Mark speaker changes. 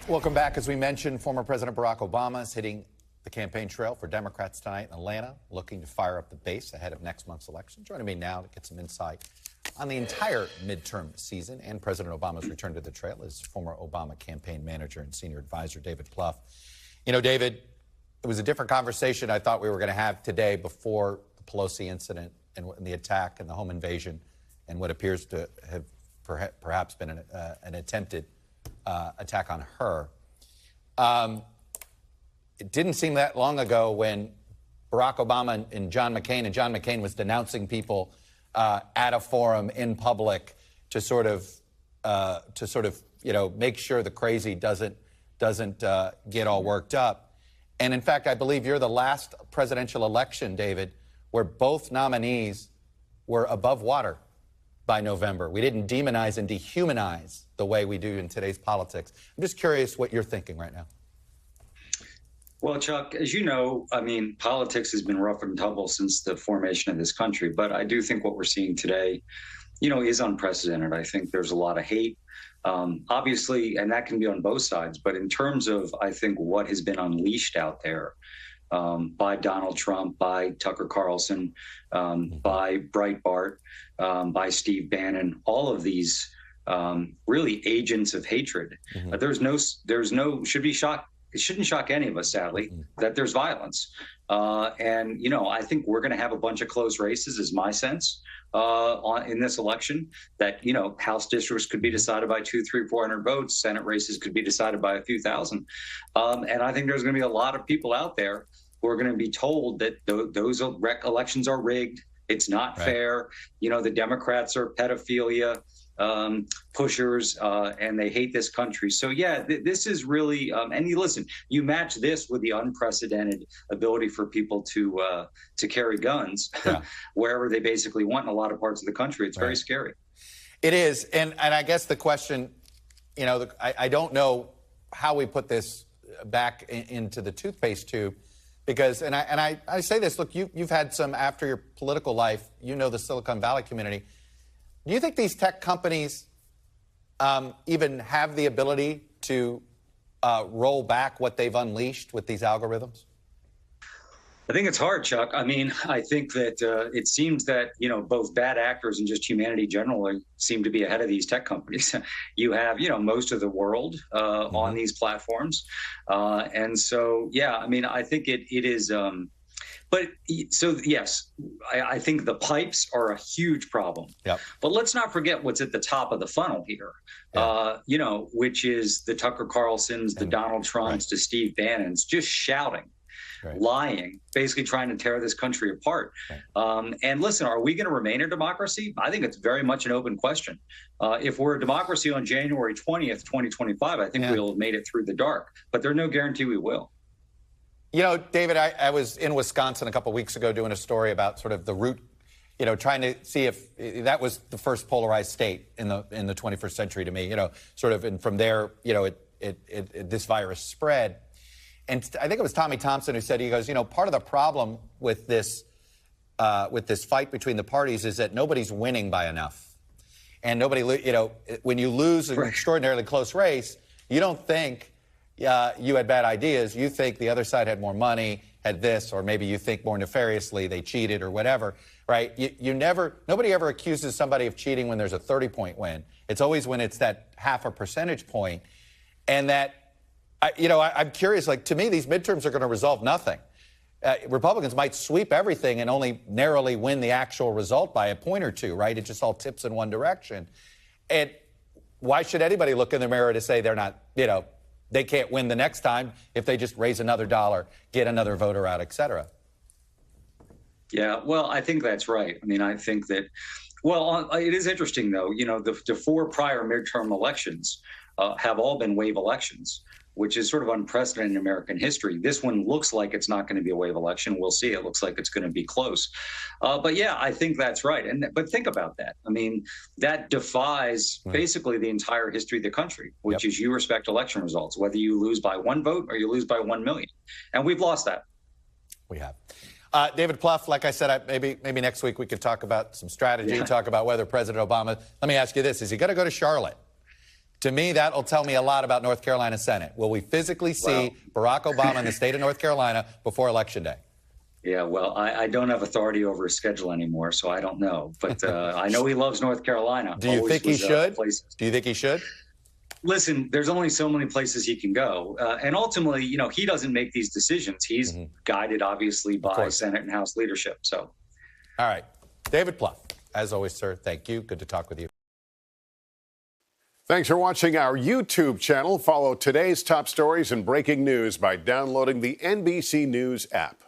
Speaker 1: Welcome back. As we mentioned, former President Barack Obama is hitting the campaign trail for Democrats tonight in Atlanta, looking to fire up the base ahead of next month's election. Joining me now to get some insight on the entire midterm season and President Obama's return to the trail is former Obama campaign manager and senior advisor David Plouffe. You know, David, it was a different conversation I thought we were going to have today before the Pelosi incident and the attack and the home invasion and what appears to have perhaps been an attempted attack on her. It didn't seem that long ago when Barack Obama and John McCain was denouncing people at a forum in public to sort of make sure the crazy doesn't get all worked up. And in fact, I believe you're the last presidential election, David, where both nominees were above water by November. We didn't demonize and dehumanize the way we do in today's politics. I'm just curious what you're thinking right now.
Speaker 2: Well, Chuck, as you know, I mean, politics has been rough and tumble since the formation of this country. But I do think what we're seeing today, is unprecedented. I think there's a lot of hate, obviously, and that can be on both sides. But in terms of, I think, what has been unleashed out there by Donald Trump, by Tucker Carlson, by Breitbart, by Steve Bannon, all of these really agents of hatred. It shouldn't shock any of us, sadly, that there's violence. And I think we're going to have a bunch of close races, is my sense, in this election, that, House districts could be decided by 200, 300, 400 votes. Senate races could be decided by a few thousand. And I think there's going to be a lot of people out there who are going to be told that those elections are rigged. It's not fair. The Democrats are pedophilia pushers, and they hate this country. So, this is really, and you match this with the unprecedented ability for people to carry guns wherever they basically want in a lot of parts of the country. It's very scary.
Speaker 1: It is. And I guess the question, I don't know how we put this back into the toothpaste tube, because, and I say this, look, you've had some after your political life, the Silicon Valley community. Do you think these tech companies even have the ability to roll back what they've unleashed with these algorithms?
Speaker 2: I think it's hard, Chuck. I mean, I think that it seems that, both bad actors and just humanity generally seem to be ahead of these tech companies. You have, most of the world on these platforms. And so, I mean, I think it is. But so, yes, I think the pipes are a huge problem. Yep. But let's not forget what's at the top of the funnel here, which is the Tucker Carlsons, the Donald Trumps, the Steve Bannons, just shouting, lying, basically trying to tear this country apart. And listen, are we going to remain a democracy? I think it's very much an open question. If we're a democracy on January 20th, 2025, I think we'll have made it through the dark. But there's no guarantee we will.
Speaker 1: David, I was in Wisconsin a couple of weeks ago doing a story about sort of the root, trying to see if that was the first polarized state in the 21st century to me, and from there, this virus spread. And I think it was Tommy Thompson who said, he goes, part of the problem with this fight between the parties is that nobody's winning by enough. And nobody, when you lose an extraordinarily close race, you don't think you had bad ideas. You think the other side had more money, had this, or maybe you think more nefariously they cheated or whatever, right? Nobody ever accuses somebody of cheating when there's a 30-point win. It's always when it's that half a percentage point. And that, I'm curious, to me, these midterms are going to resolve nothing. Republicans might sweep everything and only narrowly win the actual result by a point or two, right? It just all tips in one direction. And why should anybody look in the mirror to say they're not, they can't win the next time if they just raise another dollar, get another voter out, et cetera?
Speaker 2: Yeah, well, I think that's right. I mean, I think that, it is interesting, though, the four prior midterm elections have all been wave elections, which is sort of unprecedented in American history. This one looks like it's not going to be a wave election. We'll see. It looks like it's going to be close. But I think that's right. But think about that. I mean, that defies basically the entire history of the country, which is you respect election results, whether you lose by one vote or you lose by 1 million. And we've lost that.
Speaker 1: We have. David Plouffe, like I said, maybe next week we could talk about some strategy, talk about whether President Obama, let me ask you this, is he going to go to Charlotte To me, that'll tell me a lot about North Carolina Senate. Will we physically see Barack Obama in the state of North Carolina before Election Day?
Speaker 2: Yeah, well, I don't have authority over his schedule anymore, so I don't know. But I know he loves North Carolina.
Speaker 1: Do you think he should? Do you think he should?
Speaker 2: Listen, there's only so many places he can go. And ultimately, he doesn't make these decisions. He's guided, obviously, by Senate and House leadership. So,
Speaker 1: all right. David Plouffe, as always, sir, thank you. Good to talk with you.
Speaker 3: Thanks for watching our YouTube channel. Follow today's top stories and breaking news by downloading the NBC News app.